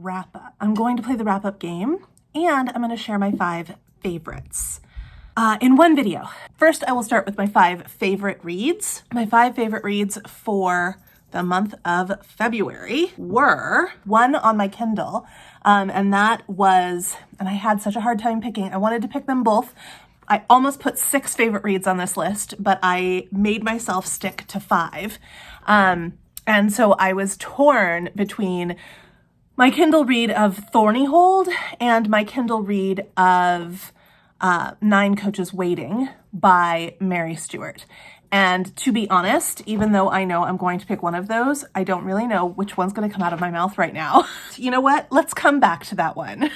wrap up. I'm going to play the wrap up game, and I'm going to share my 5 favorites in one video. First, I will start with my 5 favorite reads. My 5 favorite reads for the month of February were one on my Kindle, and that was, and I had such a hard time picking. I wanted to pick them both. I almost put 6 favorite reads on this list, but I made myself stick to 5. And so I was torn between my Kindle read of Thornyhold and my Kindle read of 9 Coaches Waiting by Mary Stewart. And to be honest, even though I know I'm going to pick one of those, I don't really know which one's going to come out of my mouth right now. You know what? Let's come back to that one.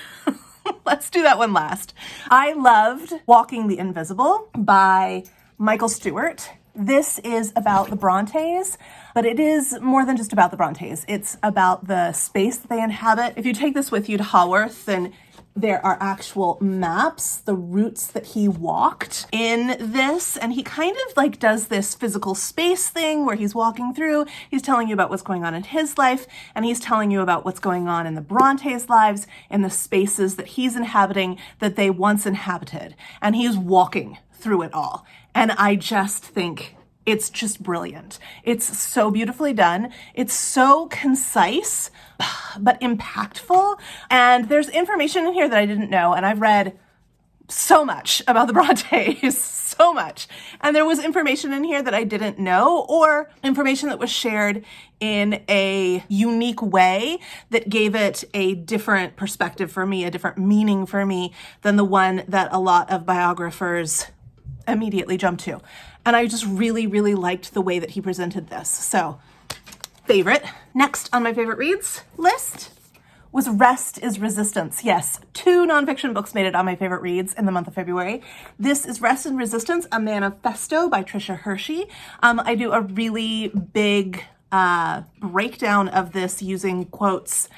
Let's do that one last. I loved Walking the Invisible by Michael Stewart. This is about the Brontes, but it is more than just about the Brontes. It's about the space that they inhabit. If you take this with you to Haworth, then there are actual maps, the routes that he walked in this, and he kind of like does this physical space thing where he's walking through, he's telling you about what's going on in his life, and he's telling you about what's going on in the Brontes' lives, in the spaces that he's inhabiting that they once inhabited, and he's walking through it all. And I just think it's just brilliant. It's so beautifully done. It's so concise, but impactful. And there's information in here that I didn't know. And I've read so much about the Brontes, so much. And there was information in here that I didn't know, or information that was shared in a unique way that gave it a different perspective for me, a different meaning for me than the one that a lot of biographers immediately jump to. And I just really, really liked the way that he presented this. So, favorite. Next on my favorite reads list was Rest is Resistance. Yes, 2 nonfiction books made it on my favorite reads in the month of February. This is Rest and Resistance, a Manifesto by Tricia Hershey. I do a really big breakdown of this using quotes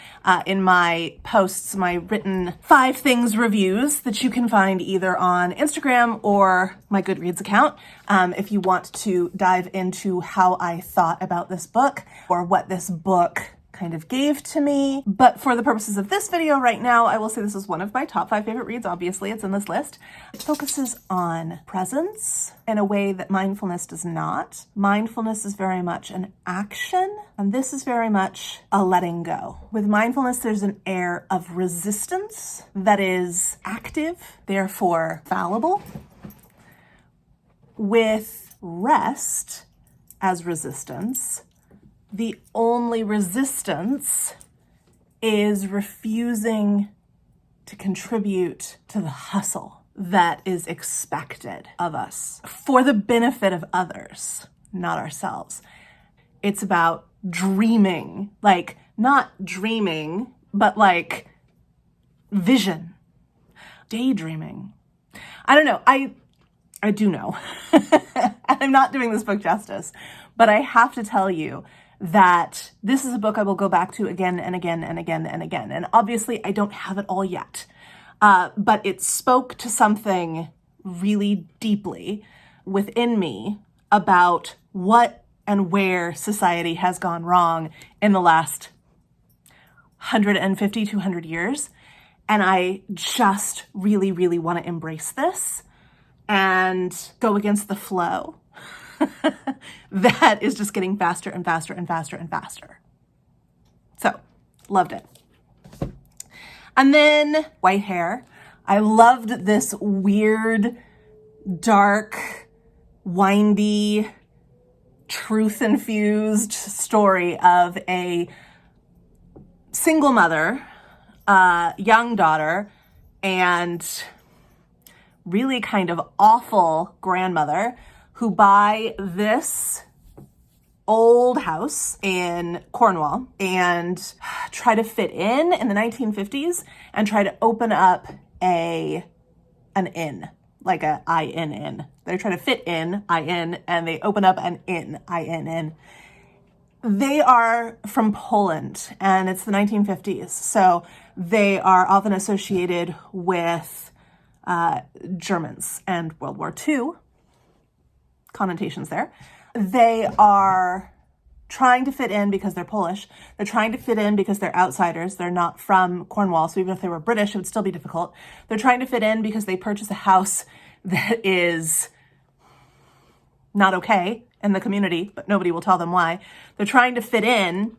in my posts, my written 5 things reviews that you can find either on Instagram or my Goodreads account. If you want to dive into how I thought about this book or what this book kind of gave to me. But for the purposes of this video right now, I will say this is one of my top 5 favorite reads. Obviously, it's in this list. It focuses on presence in a way that mindfulness does not. Mindfulness is very much an action, and this is very much a letting go. With mindfulness, there's an air of resistance that is active, therefore fallible. With rest as resistance, the only resistance is refusing to contribute to the hustle that is expected of us for the benefit of others, not ourselves. It's about dreaming, like not dreaming, but like vision, daydreaming. I don't know. I do know. I'm not doing this book justice, but I have to tell you that this is a book I will go back to again and again and again and again. And obviously I don't have it all yet, but it spoke to something really deeply within me about what and where society has gone wrong in the last 150, 200 years. And I just really, really want to embrace this and go against the flow that is just getting faster and faster and faster and faster. So, loved it. And then White Hair. I loved this weird, dark, windy, truth-infused story of a single mother, young daughter, and really kind of awful grandmother who buy this old house in Cornwall and try to fit in the 1950s and try to open up an inn, like a I-N-N. They try to fit in, I-N, and they open up an inn, I-N-N. They are from Poland, and it's the 1950s, so they are often associated with Germans and World War II connotations there. They are trying to fit in because they're Polish. They're trying to fit in because they're outsiders. They're not from Cornwall, so even if they were British, it would still be difficult. They're trying to fit in because they purchase a house that is not okay in the community, but nobody will tell them why. They're trying to fit in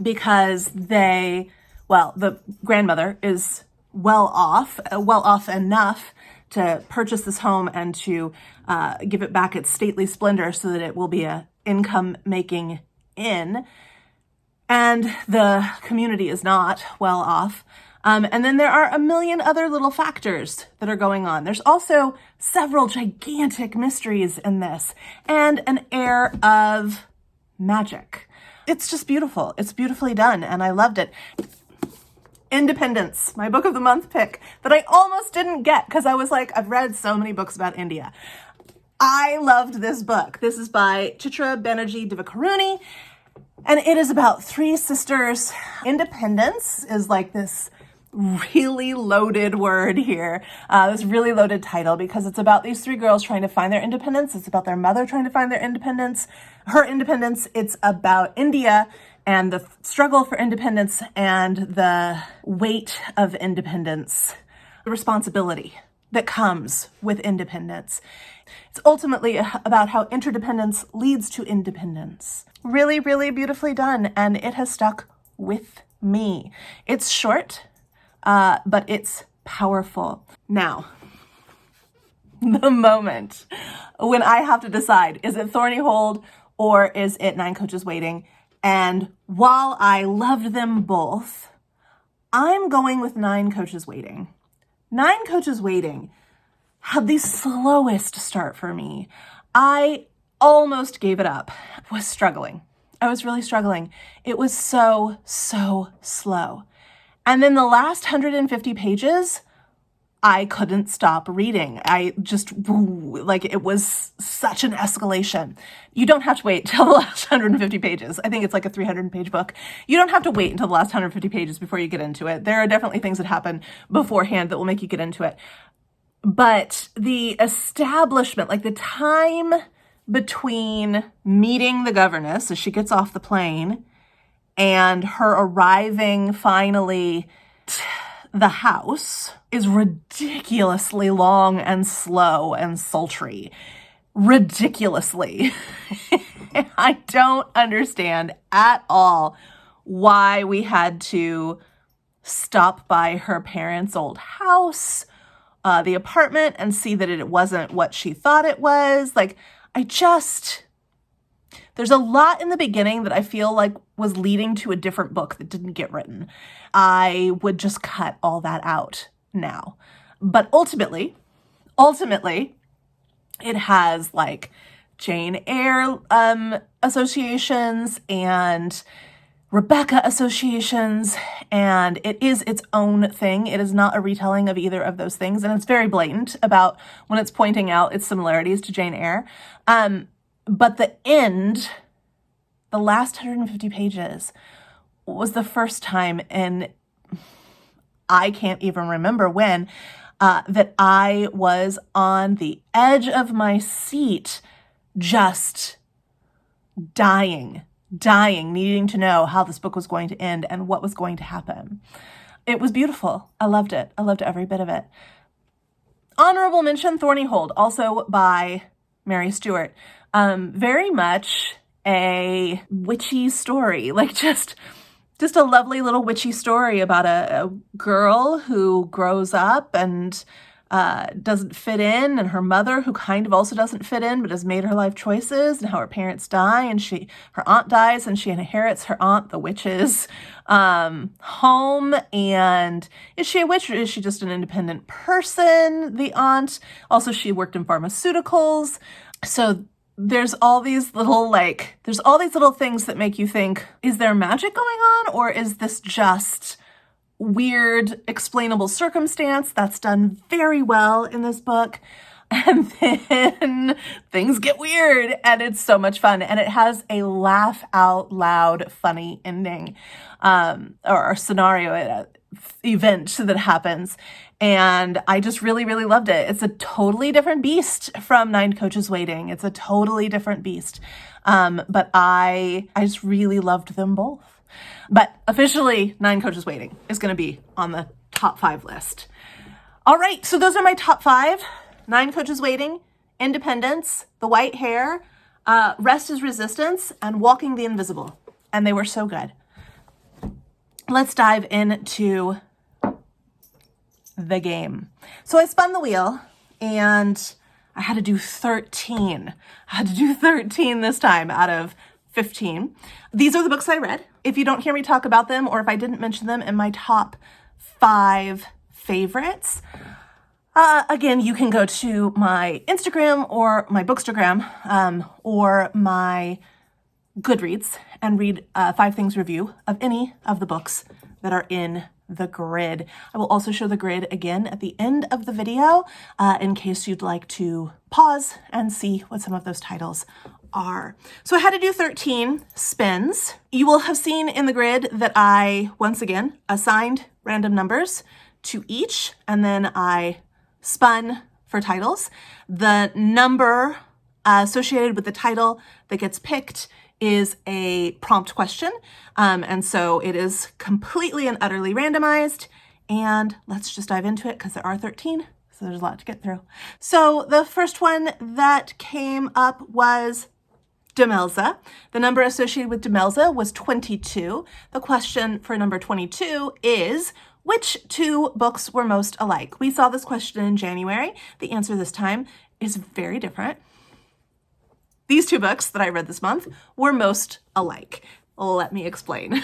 because the grandmother is well off enough to purchase this home and to give it back its stately splendor so that it will be a income-making inn. And the community is not well off. And then there are a million other little factors that are going on. There's also several gigantic mysteries in this and an air of magic. It's just beautiful. It's beautifully done, and I loved it. Independence, my book of the month pick that I almost didn't get because I was like, I've read so many books about India. I loved this book. This is by Chitra Banerjee Divakaruni, and it is about three sisters. Independence is like this really loaded word here, this really loaded title, because it's about these three girls trying to find their independence. It's about their mother trying to find their independence, her independence. It's about India and the struggle for independence and the weight of independence, the responsibility that comes with independence. It's ultimately about how interdependence leads to independence. Really, really beautifully done, and it has stuck with me. It's short, but it's powerful. Now, the moment when I have to decide, is it Thorny Hold or is it Nine Coaches Waiting? And while I loved them both, I'm going with Nine Coaches Waiting. Nine Coaches Waiting had the slowest start for me. I almost gave it up. I was struggling. I was really struggling. It was so slow. And then the last 150 pages, I couldn't stop reading. I just, it was such an escalation. You don't have to wait till the last 150 pages. I think it's like a 300-page book. You don't have to wait until the last 150 pages before you get into it. There are definitely things that happen beforehand that will make you get into it. But the establishment, like the time between meeting the governess as she gets off the plane and her arriving finally to the house is ridiculously long and slow and sultry. Ridiculously. I don't understand at all why we had to stop by her parents' old house, the apartment, and see that it wasn't what she thought it was. There's a lot in the beginning that I feel like was leading to a different book that didn't get written. I would just cut all that out now. But ultimately, it has like Jane Eyre associations and Rebecca associations, and it is its own thing. It is not a retelling of either of those things, and it's very blatant about when it's pointing out its similarities to Jane Eyre. But the end, the last 150 pages, was the first time in, I can't even remember when, that I was on the edge of my seat, just dying, needing to know how this book was going to end and what was going to happen. It was beautiful. I loved it. I loved every bit of it. Honorable mention, Thorny Hold, also by Mary Stewart. Very much a witchy story, like just a lovely little witchy story about a girl who grows up and doesn't fit in, and her mother who kind of also doesn't fit in but has made her life choices, and how her parents die, and her aunt dies, and she inherits her aunt, the witch's home. And is she a witch, or is she just an independent person, the aunt? Also, she worked in pharmaceuticals. So there's all these little things that make you think, is there magic going on, or is this just weird explainable circumstance? That's done very well in this book. And then things get weird, and it's so much fun, and it has a laugh out loud funny ending, or scenario. event that happens. And I just really, really loved it. It's a totally different beast from Nine Coaches Waiting. It's a totally different beast. But I just really loved them both. But officially, Nine Coaches Waiting is going to be on the top 5 list. All right, so those are my top 5. Nine Coaches Waiting, Independence, The White Hair, Rest is Resistance, and Walking the Invisible. And they were so good. Let's dive into the game. So I spun the wheel and I had to do 13. I had to do 13 this time out of 15. These are the books I read. If you don't hear me talk about them, or if I didn't mention them in my top 5 favorites, again, you can go to my Instagram or my Bookstagram or my Goodreads and read 5 Things review of any of the books that are in the grid. I will also show the grid again at the end of the video in case you'd like to pause and see what some of those titles are. So I had to do 13 spins. You will have seen in the grid that I, once again, assigned random numbers to each, and then I spun for titles. The number associated with the title that gets picked is a prompt question. And so it is completely and utterly randomized. And let's just dive into it because there are 13. So there's a lot to get through. So the first one that came up was Demelza. The number associated with Demelza was 22. The question for number 22 is, which 2 books were most alike? We saw this question in January. The answer this time is very different. These 2 books that I read this month were most alike. Let me explain.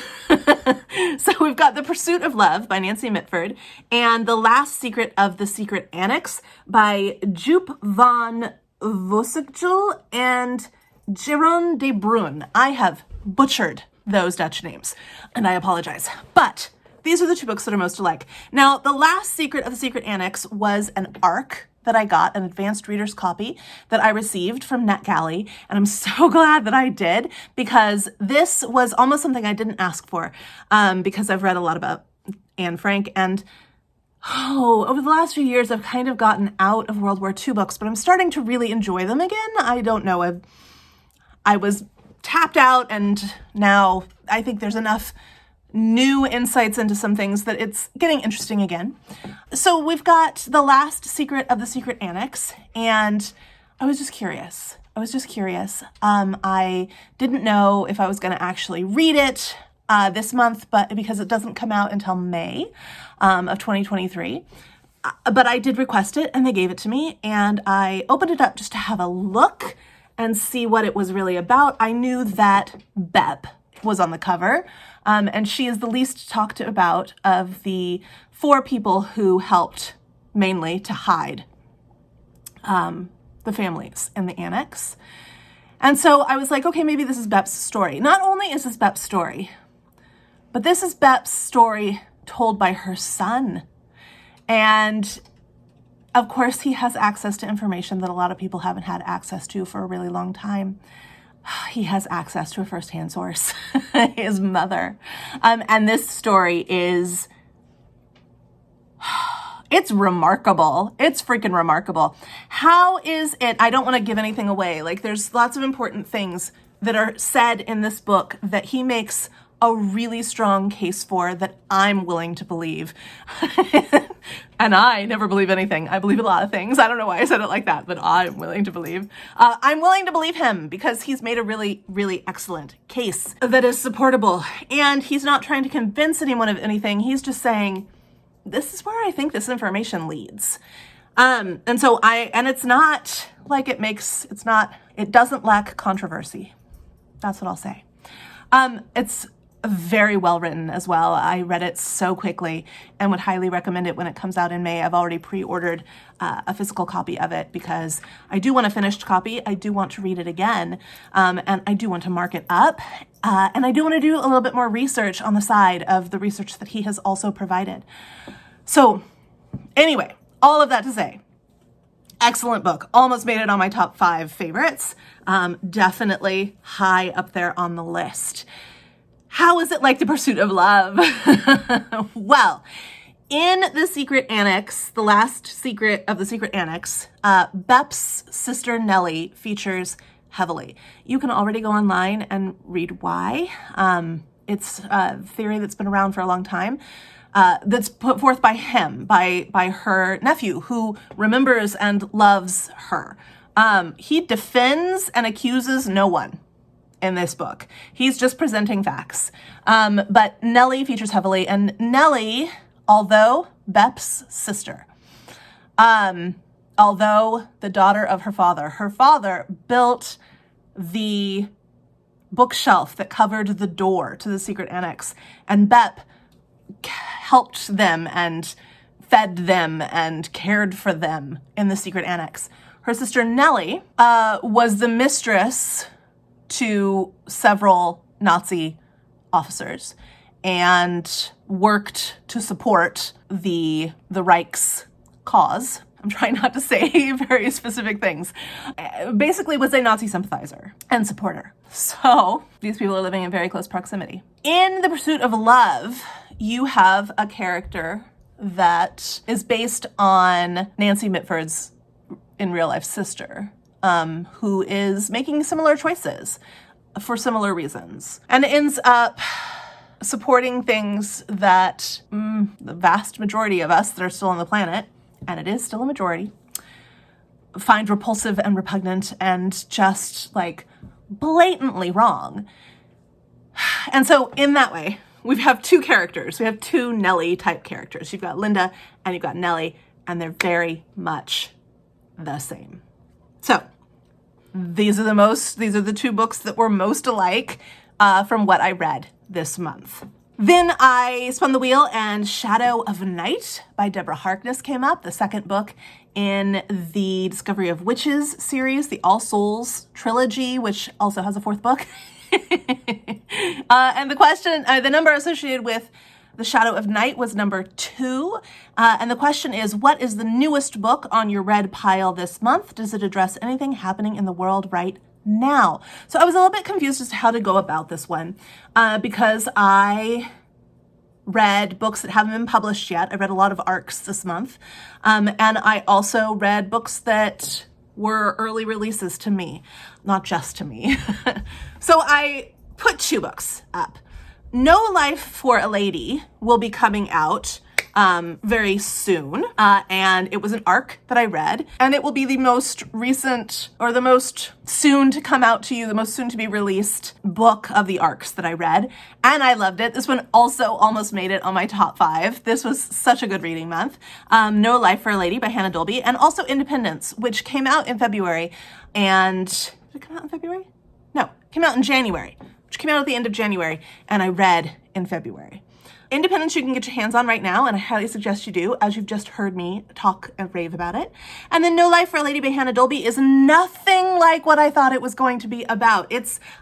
So we've got The Pursuit of Love by Nancy Mitford and The Last Secret of the Secret Annex by Joop van Vossegel and Jeroen de Bruin. I have butchered those Dutch names, and I apologize. But these are the 2 books that are most alike. Now, The Last Secret of the Secret Annex was an ARC that I got, an advanced reader's copy that I received from NetGalley, and I'm so glad that I did, because this was almost something I didn't ask for, because I've read a lot about Anne Frank, and over the last few years, I've kind of gotten out of World War II books, but I'm starting to really enjoy them again. I don't know, I was tapped out, and now I think there's enough new insights into some things that it's getting interesting again. So we've got The Last Secret of the Secret Annex, and I was just curious. I didn't know if I was going to actually read it this month, but because it doesn't come out until May of 2023. But I did request it, and they gave it to me, and I opened it up just to have a look and see what it was really about. I knew that Bep was on the cover, and she is the least talked about of the 4 people who helped mainly to hide the families in the annex. And so I was like, okay, maybe this is Bep's story. Not only is this Bep's story, but this is Bep's story told by her son. And of course, he has access to information that a lot of people haven't had access to for a really long time. He has access to a firsthand source, his mother. And this story is, it's remarkable. It's freaking remarkable. How is it? I don't want to give anything away. Like, there's lots of important things that are said in this book that he makes a really strong case for that I'm willing to believe. And I never believe anything. I believe a lot of things. I don't know why I said it like that, but I'm willing to believe. I'm willing to believe him because he's made a really, really excellent case that is supportable. And he's not trying to convince anyone of anything. He's just saying, this is where I think this information leads. And it's not like it doesn't lack controversy. That's what I'll say. It's very well written as well. I read it so quickly and would highly recommend it when it comes out in May. I've already pre-ordered a physical copy of it because I do want a finished copy. I do want to read it again, and I do want to mark it up, and I do want to do a little bit more research on the side of the research that he has also provided. So anyway, all of that to say, excellent book. Almost made it on my top 5 favorites. Definitely high up there on the list. How is it like the pursuit of love? Well, in The Secret Annex, the last secret of The Secret Annex, Bep's sister Nellie features heavily. You can already go online and read why. It's a theory that's been around for a long time. That's put forth by him, by her nephew, who remembers and loves her. He defends and accuses no one in this book. He's just presenting facts. But Nellie features heavily, and Nellie, although Bep's sister, although the daughter of her father built the bookshelf that covered the door to the Secret Annex, and Bep helped them and fed them and cared for them in the Secret Annex. Her sister Nellie was the mistress to several Nazi officers and worked to support the Reich's cause. I'm trying not to say very specific things. Basically was a Nazi sympathizer and supporter. So these people are living in very close proximity. In The Pursuit of Love, you have a character that is based on Nancy Mitford's in real life sister, who is making similar choices for similar reasons, and ends up supporting things that the vast majority of us that are still on the planet, and it is still a majority, find repulsive and repugnant and just like blatantly wrong. And so in that way, we have two characters. We have two Nellie type characters. You've got Linda and you've got Nellie, and they're very much the same. So these are the two books that were most alike from what I read this month. Then I spun the wheel and Shadow of Night by Deborah Harkness came up, the second book in the Discovery of Witches series, the All Souls trilogy, which also has a fourth book. And the number associated with The Shadow of Night was number 2. And the question is, what is the newest book on your read pile this month? Does it address anything happening in the world right now? So I was a little bit confused as to how to go about this one because I read books that haven't been published yet. I read a lot of ARCs this month. And I also read books that were early releases to me, not just to me. So I put 2 books up. No Life for a Lady will be coming out very soon, and it was an ARC that I read, and it will be the most recent, or the most soon to come out to you, the most soon to be released book of the ARCs that I read, and I loved it. This one also almost made it on my top 5. This was such a good reading month. No Life for a Lady by Hannah Dolby, and also Independence, which came out in February, and did it come out in February? No, it came out in January, which came out at the end of January, and I read in February. Independence you can get your hands on right now, and I highly suggest you do, as you've just heard me talk and rave about it. And then No Life for a Lady by Hannah Dolby is nothing like what I thought it was going to be about.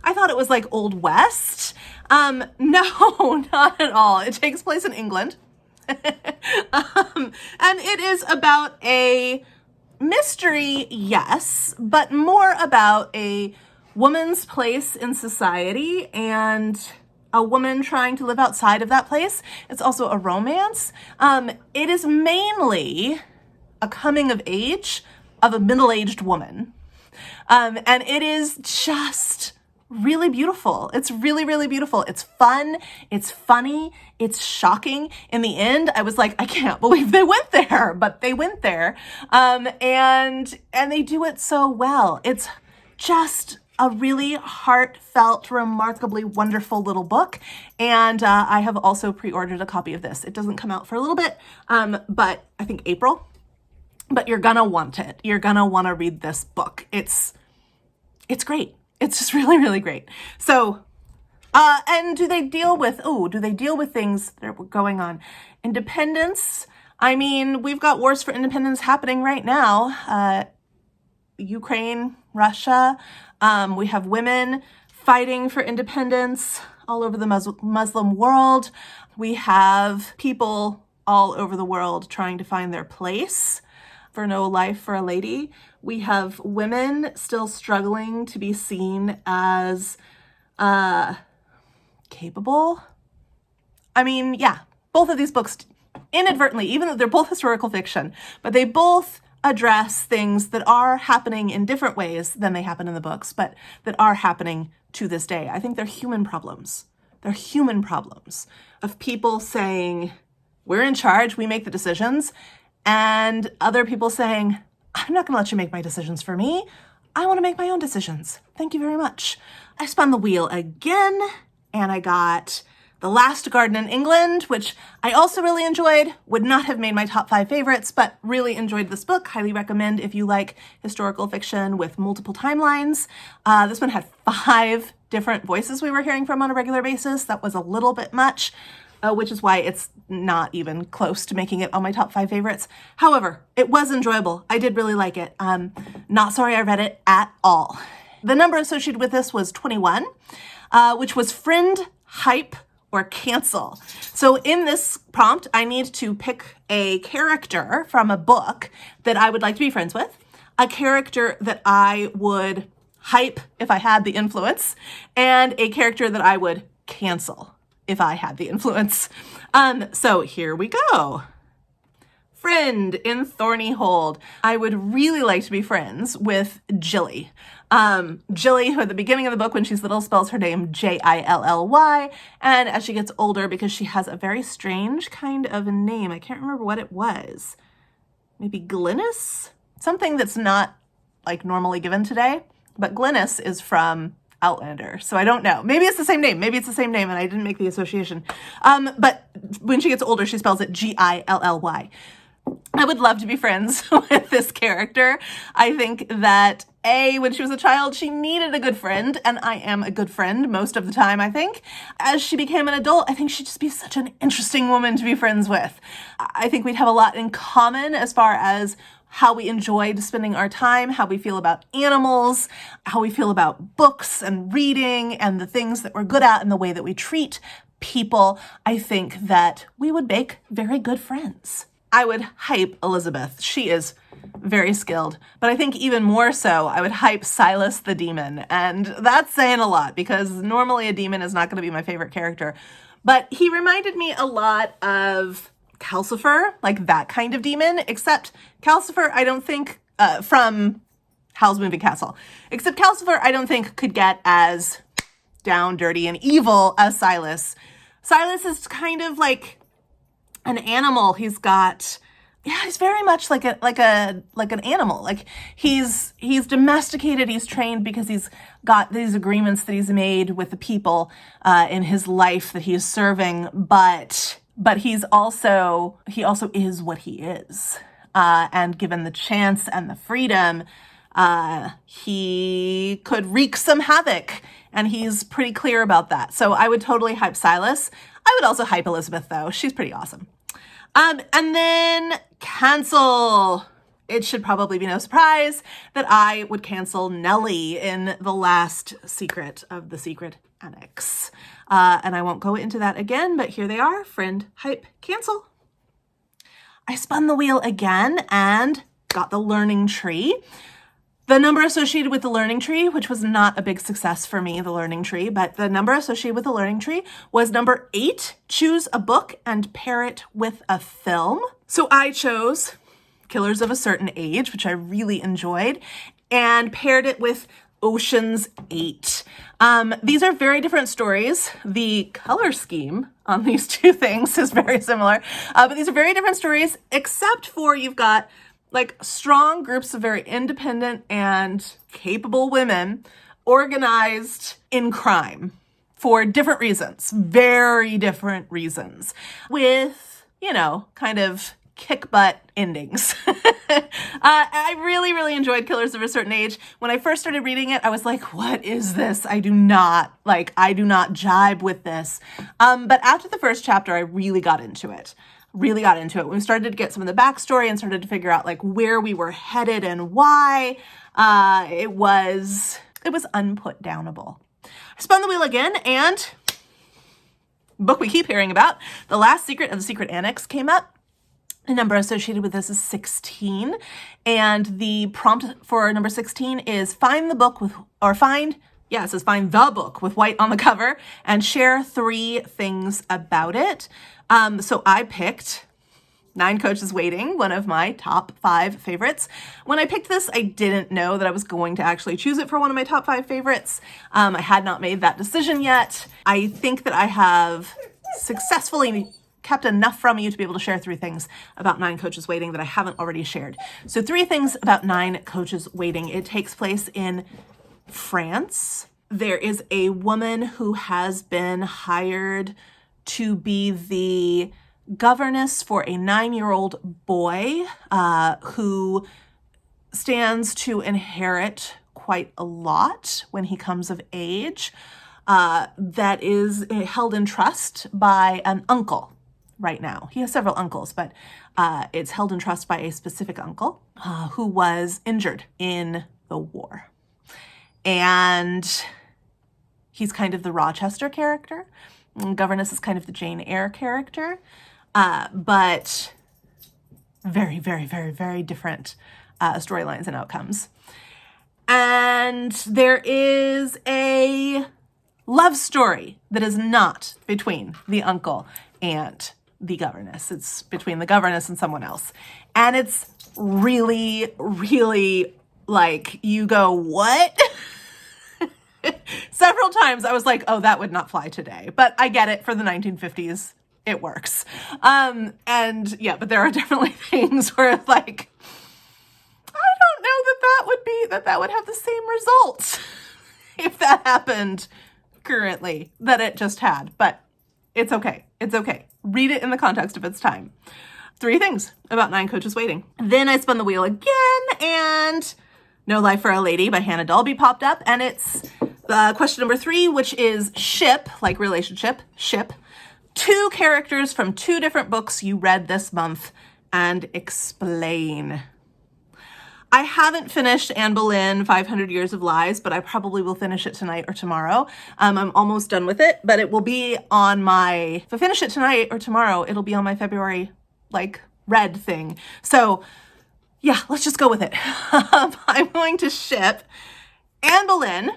I thought it was like Old West. No, not at all. It takes place in England. And it is about a mystery, yes, but more about a woman's place in society and a woman trying to live outside of that place. It's also a romance. It is mainly a coming of age of a middle-aged woman. And it is just really beautiful. It's really, really beautiful. It's fun. It's funny. It's shocking. In the end, I was like, I can't believe they went there, but they went there. And they do it so well. It's just a really heartfelt, remarkably wonderful little book. And I have also pre-ordered a copy of this. It doesn't come out for a little bit, but I think April. But you're gonna want it. You're gonna want to read this book. It's great. It's just really, really great. So, and do they deal with things that are going on? Independence. I mean, we've got wars for independence happening right now. Ukraine, Russia. We have women fighting for independence all over the Muslim world. We have people all over the world trying to find their place for No Life for a Lady. We have women still struggling to be seen as capable. I mean, yeah, both of these books inadvertently, even though they're both historical fiction, but they both address things that are happening in different ways than they happen in the books, but that are happening to this day. I think they're human problems. They're human problems of people saying, we're in charge, we make the decisions, and other people saying, I'm not gonna let you make my decisions for me. I wanna make my own decisions. Thank you very much. I spun the wheel again, and I got The Last Garden in England, which I also really enjoyed. Would not have made my top 5 favorites, but really enjoyed this book. Highly recommend if you like historical fiction with multiple timelines. This one had 5 different voices we were hearing from on a regular basis. That was a little bit much, which is why it's not even close to making it on my top 5 favorites. However, it was enjoyable. I did really like it. Not sorry I read it at all. The number associated with this was 21, which was friend, hype, or cancel. So in this prompt, I need to pick a character from a book that I would like to be friends with, a character that I would hype if I had the influence, and a character that I would cancel if I had the influence. So here we go. Friend in Thornyhold. I would really like to be friends with Jilly. Jilly, who at the beginning of the book when she's little spells her name Jilly, and as she gets older, because she has a very strange kind of a name, I can't remember what it was. Maybe Glynis? Something that's not like normally given today, but Glynis is from Outlander, so I don't know. Maybe it's the same name. Maybe it's the same name and I didn't make the association. But when she gets older, she spells it Gilly. I would love to be friends with this character. I think that when she was a child, she needed a good friend, and I am a good friend most of the time, I think. As she became an adult, I think she'd just be such an interesting woman to be friends with. I think we'd have a lot in common as far as how we enjoyed spending our time, how we feel about animals, how we feel about books and reading and the things that we're good at and the way that we treat people. I think that we would make very good friends. I would hype Elizabeth. She is very skilled, but I think even more so, I would hype Silas the demon. And that's saying a lot because normally a demon is not going to be my favorite character, but he reminded me a lot of Calcifer, like that kind of demon, except Calcifer, I don't think, from Howl's Moving Castle, except Calcifer, I don't think could get as down, dirty, and evil as Silas. Silas is kind of like an animal. He's very much like an animal. Like he's domesticated, he's trained because he's got these agreements that he's made with the people in his life that he is serving, but he also is what he is. And given the chance and the freedom, he could wreak some havoc, and he's pretty clear about that. So I would totally hype Silas. I would also hype Elizabeth, though. She's pretty awesome. And then cancel. It should probably be no surprise that I would cancel Nellie in the last secret of the Secret Annex. And I won't go into that again, but here they are. Friend, hype, cancel. I spun the wheel again and got the learning tree. The number associated with the learning tree, which was not a big success for me, the learning tree, but the number associated with the learning tree was number 8. Choose a book and pair it with a film. So I chose Killers of a Certain Age, which I really enjoyed, and paired it with Ocean's 8. These are very different stories. The color scheme on these two things is very similar, but these are very different stories, except for you've got like strong groups of very independent and capable women organized in crime for different reasons, very different reasons, with, kind of kick butt endings. I really, really enjoyed Killers of a Certain Age. When I first started reading it, I was like, what is this? I do not jibe with this. But after the first chapter, I really got into it. When we started to get some of the backstory and started to figure out like where we were headed and why, it was unputdownable. I spun the wheel again, and book we keep hearing about, The Last Secret of the Secret Annex, came up. The number associated with this is 16, and the prompt for number 16 is find Yeah, it says find the book with white on the cover and share 3 things about it. So I picked Nine Coaches Waiting, one of my top 5 favorites. When I picked this, I didn't know that I was going to actually choose it for one of my top 5 favorites. I had not made that decision yet. I think that I have successfully kept enough from you to be able to share 3 things about Nine Coaches Waiting that I haven't already shared. So 3 things about Nine Coaches Waiting. It takes place in France. There is a woman who has been hired to be the governess for a 9-year-old boy who stands to inherit quite a lot when he comes of age, that is held in trust by an uncle right now. He has several uncles, but it's held in trust by a specific uncle who was injured in the war. And he's kind of the Rochester character. Governess is kind of the Jane Eyre character. But very, very, very, very different storylines and outcomes. And there is a love story that is not between the uncle and the governess. It's between the governess and someone else. And it's really, really like, you go, what? Several times I was like, oh, that would not fly today. But I get it, for the 1950s, it works. And yeah, but there are definitely things where like, I don't know that would have the same results if that happened currently that it just had. But it's okay. It's okay. Read it in the context of its time. 3 things about Nine Coaches Waiting. Then I spun the wheel again, and No Life for a Lady by Hannah Dalby popped up, and it's question number 3, which is ship, like relationship, ship, 2 characters from 2 different books you read this month and explain. I haven't finished Anne Boleyn, 500 Years of Lies, but I probably will finish it tonight or tomorrow. I'm almost done with it, but it will be on my, if I finish it tonight or tomorrow, it'll be on my February, read thing. So yeah, let's just go with it. I'm going to ship Anne Boleyn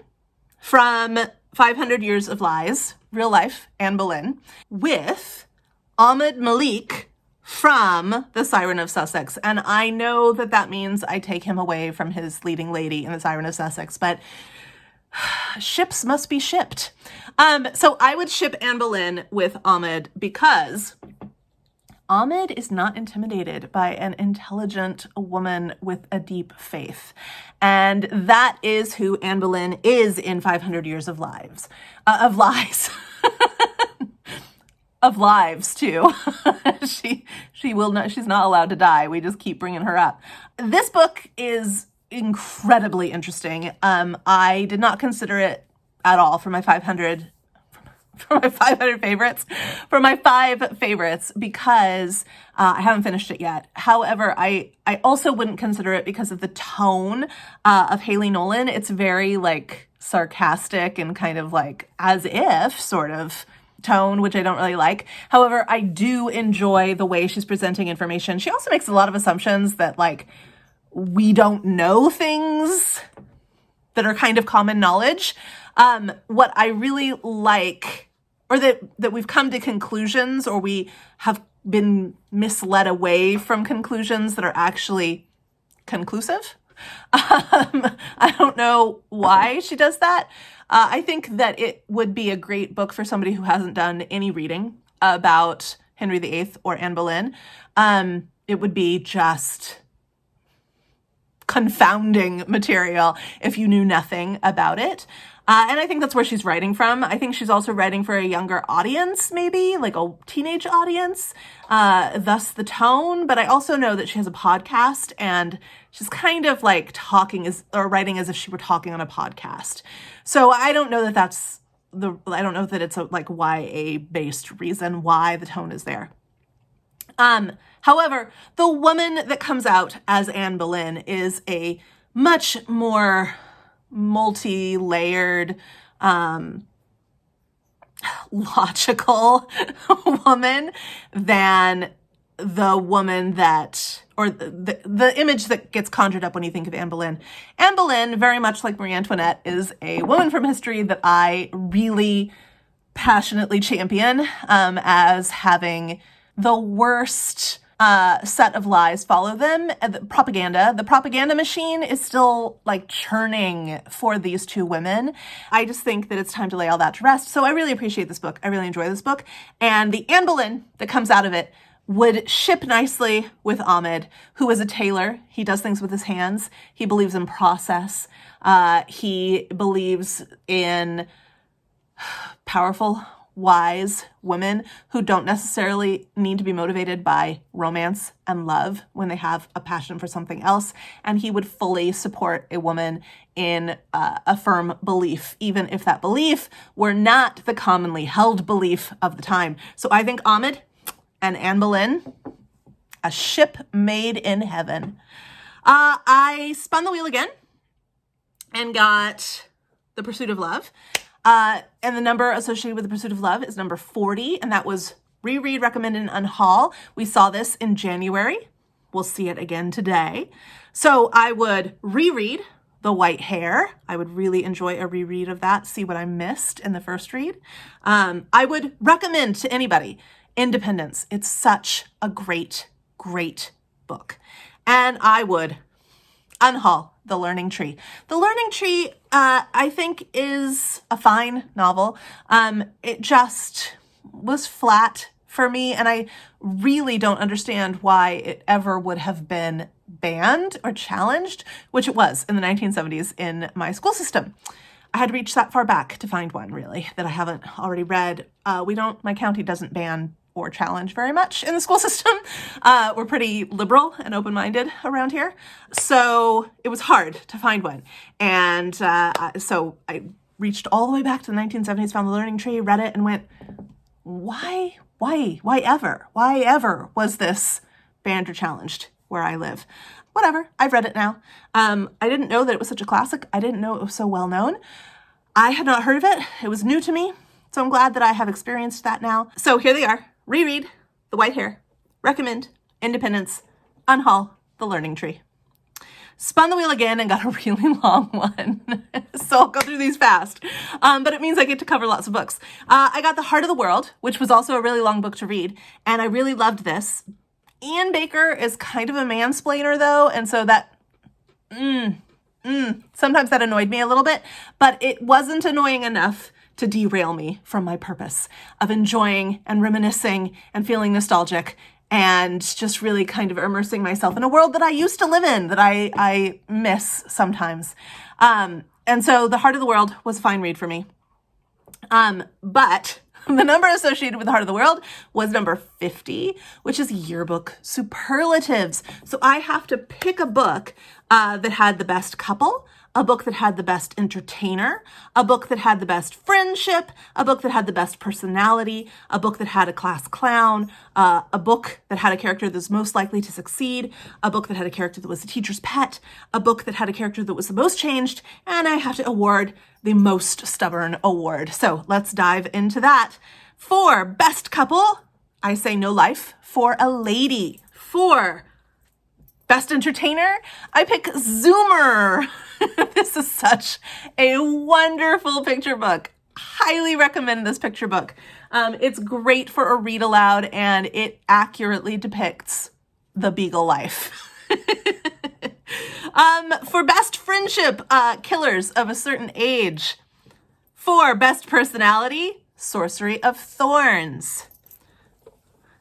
from 500 Years of Lies, real life Anne Boleyn, with Ahmed Malik from The Siren of Sussex. And I know that means I take him away from his leading lady in The Siren of Sussex, but ships must be shipped. So I would ship Anne Boleyn with Ahmed because Ahmed is not intimidated by an intelligent woman with a deep faith. And that is who Anne Boleyn is in 500 Years of Lives. Of lies. Of lives, too. She will not, she's not allowed to die. We just keep bringing her up. This book is incredibly interesting. I did not consider it at all for my 500 favorites, for my 5 favorites, because I haven't finished it yet. However, I also wouldn't consider it because of the tone of Haley Nolan. It's very sarcastic and kind of as if sort of tone, which I don't really like. However, I do enjoy the way she's presenting information. She also makes a lot of assumptions that we don't know things that are kind of common knowledge. What I really like, or that we've come to conclusions, or we have been misled away from conclusions that are actually conclusive. I don't know why she does that. I think that it would be a great book for somebody who hasn't done any reading about Henry VIII or Anne Boleyn. It would be just confounding material if you knew nothing about it. And I think that's where she's writing from. I think she's also writing for a younger audience, maybe a teenage audience, thus the tone. But I also know that she has a podcast, and she's kind of writing as if she were talking on a podcast. So I don't know that I don't know that it's a YA-based reason why the tone is there. However, the woman that comes out as Anne Boleyn is a much more multi-layered, logical woman than the woman that, or the image that gets conjured up when you think of Anne Boleyn. Anne Boleyn, very much like Marie Antoinette, is a woman from history that I really passionately champion as having the worst set of lies follow them. The propaganda machine is still like churning for these two women. I just think that it's time to lay all that to rest. So I really appreciate this book. I really enjoy this book. And the Anne Boleyn that comes out of it would ship nicely with Ahmed, who is a tailor. He does things with his hands. He believes in process. He believes in powerful, wise women who don't necessarily need to be motivated by romance and love when they have a passion for something else. And he would fully support a woman in a firm belief, even if that belief were not the commonly held belief of the time. So I think Ahmed and Anne Boleyn, a ship made in heaven. I spun the wheel again and got The Pursuit of Love. And the number associated with The Pursuit of Love is number 40, and that was reread, recommended, and unhaul. We saw this in January. We'll see it again today. So I would reread The White Hare. I would really enjoy a reread of that, see what I missed in the first read. I would recommend to anybody Independence. It's such a great, great book. And I would unhaul The Learning Tree. The Learning Tree, I think, is a fine novel. It just was flat for me, and I really don't understand why it ever would have been banned or challenged, which it was in the 1970s in my school system. I had to reach that far back to find one, really, that I haven't already read. My county doesn't ban or challenge very much in the school system. We're pretty liberal and open-minded around here. So it was hard to find one. And so I reached all the way back to the 1970s, found The Learning Tree, read it, and went, why ever was this banned or challenged where I live? Whatever, I've read it now. I didn't know that it was such a classic. I didn't know it was so well known. I had not heard of it. It was new to me. So I'm glad that I have experienced that now. So here they are. Reread The White Hare, recommend Independence, unhaul The Learning Tree. Spun the wheel again and got a really long one. So I'll go through these fast. But it means I get to cover lots of books. I got The Heart of the World, which was also a really long book to read. And I really loved this. Ian Baker is kind of a mansplainer though. And so that, sometimes that annoyed me a little bit, but it wasn't annoying enough to derail me from my purpose of enjoying and reminiscing and feeling nostalgic and just really kind of immersing myself in a world that I used to live in, that I miss sometimes. And so The Heart of the World was a fine read for me. But the number associated with The Heart of the World was number 50, which is yearbook superlatives. So I have to pick a book that had the best couple, a book that had the best entertainer, a book that had the best friendship, a book that had the best personality, a book that had a class clown, a book that had a character that's most likely to succeed, a book that had a character that was the teacher's pet, a book that had a character that was the most changed, and I have to award the most stubborn award. So let's dive into that. For best couple, I say No Life for a Lady. For best entertainer, I pick Zoomer. This is such a wonderful picture book. Highly recommend this picture book. It's great for a read aloud, and it accurately depicts the Beagle life. For best friendship, Killers of a Certain Age. For best personality, Sorcery of Thorns.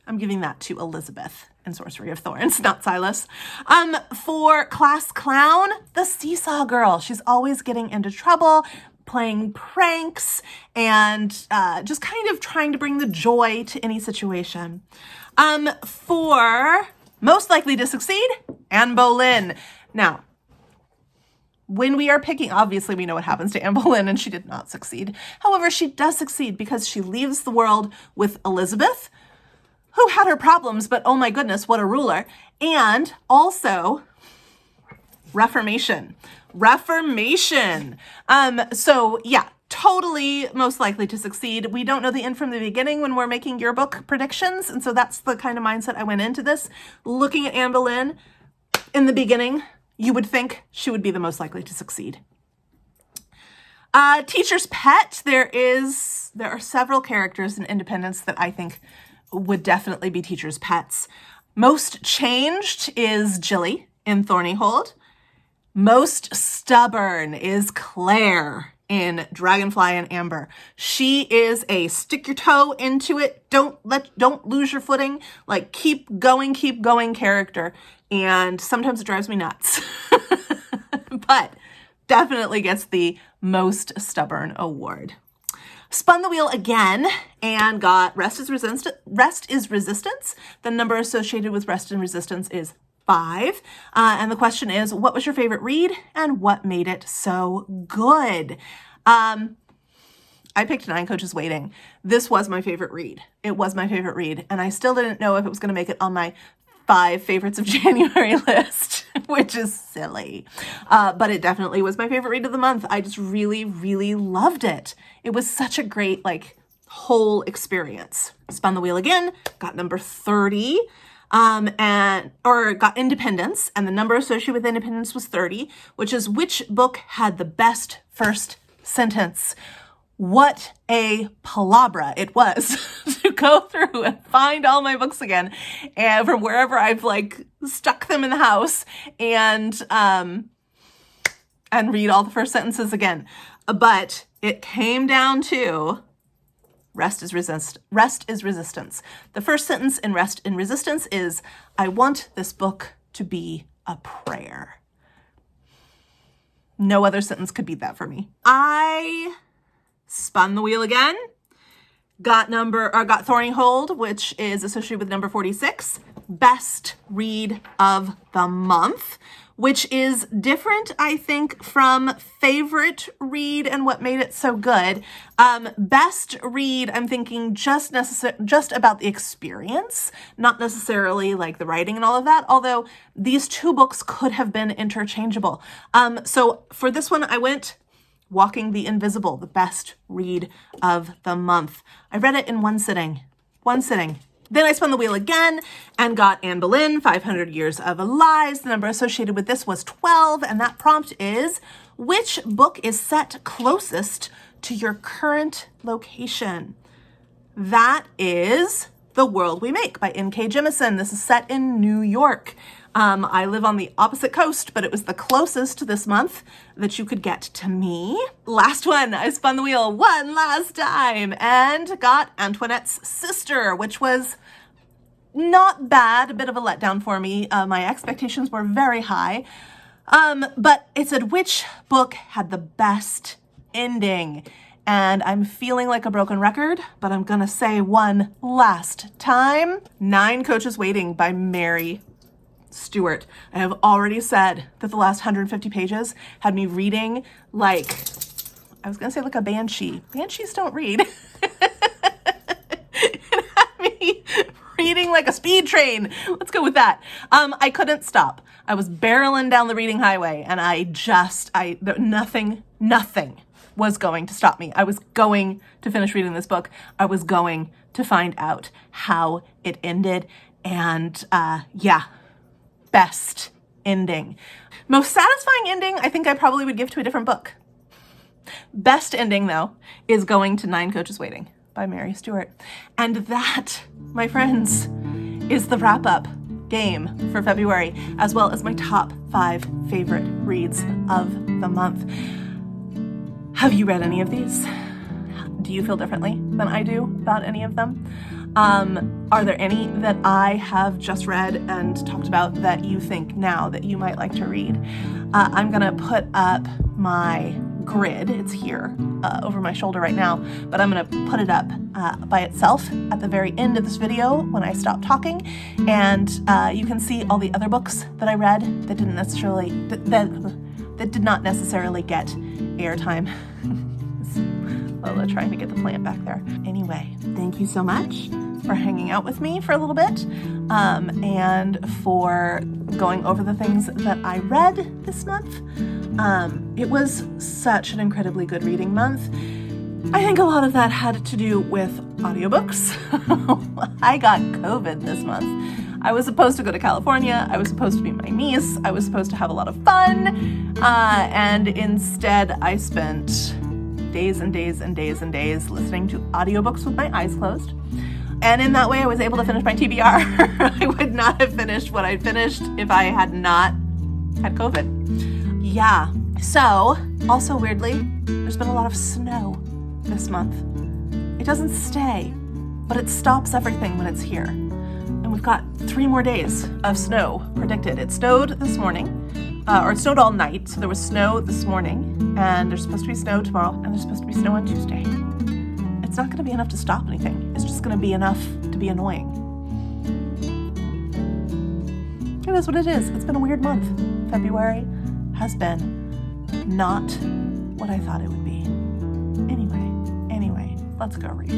I'm giving that to Elizabeth in Sorcery of Thorns, not Silas. For class clown, the Seesaw Girl. She's always getting into trouble, playing pranks, and just kind of trying to bring the joy to any situation. For most likely to succeed, Anne Boleyn. Now, when we are picking, obviously we know what happens to Anne Boleyn, and she did not succeed. However, she does succeed because she leaves the world with Elizabeth, who had her problems, but oh my goodness, what a ruler. And also Reformation. So yeah, totally most likely to succeed. We don't know the end from the beginning when we're making yearbook predictions, and so that's the kind of mindset I went into this. Looking at Anne Boleyn in the beginning, you would think she would be the most likely to succeed. Teacher's Pet. There are several characters in Independence that I think would definitely be teachers' pets. Most changed is Jilly in Thornyhold. Most stubborn is Claire in Dragonfly and Amber. She is a stick your toe into it, don't lose your footing, like keep going character. And sometimes it drives me nuts, but definitely gets the most stubborn award. Spun the wheel again and got Rest is Resistance. The number associated with Rest and Resistance is 5. And the question is, what was your favorite read and what made it so good? I picked Nine Coaches Waiting. This was my favorite read. It was my favorite read. And I still didn't know if it was going to make it on my 5 favorites of January list, which is silly. But it definitely was my favorite read of the month. I just really, really loved it. It was such a great, whole experience. Spun the wheel again, got number 30, got Independence, and the number associated with Independence was 30, which is which book had the best first sentence. What a palabra it was to go through and find all my books again, and from wherever I've stuck them in the house, and read all the first sentences again. But it came down to Rest is Resistance. The first sentence in Rest in Resistance is, I want this book to be a prayer. No other sentence could beat that for me. I spun the wheel again, got Thornyhold, which is associated with number 46, best read of the month, which is different, I think, from favorite read and what made it so good. Best read, I'm thinking just about the experience, not necessarily the writing and all of that, although these two books could have been interchangeable. So for this one, I went Walking the Invisible, the best read of the month. I read it in one sitting. Then I spun the wheel again and got Anne Boleyn, 500 Years of Lies. The number associated with this was 12, and that prompt is, which book is set closest to your current location? That is The World We Make by N.K. Jemisin. This is set in New York. I live on the opposite coast, but it was the closest this month that you could get to me. Last one, I spun the wheel one last time and got Antoinette's Sister, which was not bad, a bit of a letdown for me. My expectations were very high, but it said which book had the best ending. And I'm feeling like a broken record, but I'm gonna say one last time. Nine Coaches Waiting by Mary Stewart. I have already said that the last 150 pages had me reading I was gonna say like a banshee. Banshees don't read. It had me reading like a speed train. Let's go with that. I couldn't stop. I was barreling down the reading highway, and nothing was going to stop me. I was going to finish reading this book. I was going to find out how it ended, and best ending. Most satisfying ending, I think I probably would give to a different book. Best ending, though, is going to Nine Coaches Waiting by Mary Stewart. And that, my friends, is the wrap-up game for February, as well as my top 5 favorite reads of the month. Have you read any of these? Do you feel differently than I do about any of them? Are there any that I have just read and talked about that you think now that you might like to read? I'm gonna put up my grid. It's here over my shoulder right now, but I'm gonna put it up by itself at the very end of this video when I stop talking, and you can see all the other books that I read that didn't necessarily that did not necessarily get airtime. Lola trying to get the plant back there. Anyway, thank you so much for hanging out with me for a little bit, and for going over the things that I read this month. It was such an incredibly good reading month. I think a lot of that had to do with audiobooks. I got COVID this month. I was supposed to go to California. I was supposed to meet my niece. I was supposed to have a lot of fun. And instead I spent days and days and days and days listening to audiobooks with my eyes closed. And in that way, I was able to finish my TBR. I would not have finished what I finished if I had not had COVID. Yeah. So, also weirdly, there's been a lot of snow this month. It doesn't stay, but it stops everything when it's here. And we've got 3 more days of snow predicted. It snowed this morning, or it snowed all night. So there was snow this morning, and there's supposed to be snow tomorrow, and there's supposed to be snow on Tuesday. It's not going to be enough to stop anything. It's just going to be enough to be annoying. It is what it is. It's been a weird month. February has been not what I thought it would be. Anyway, let's go read.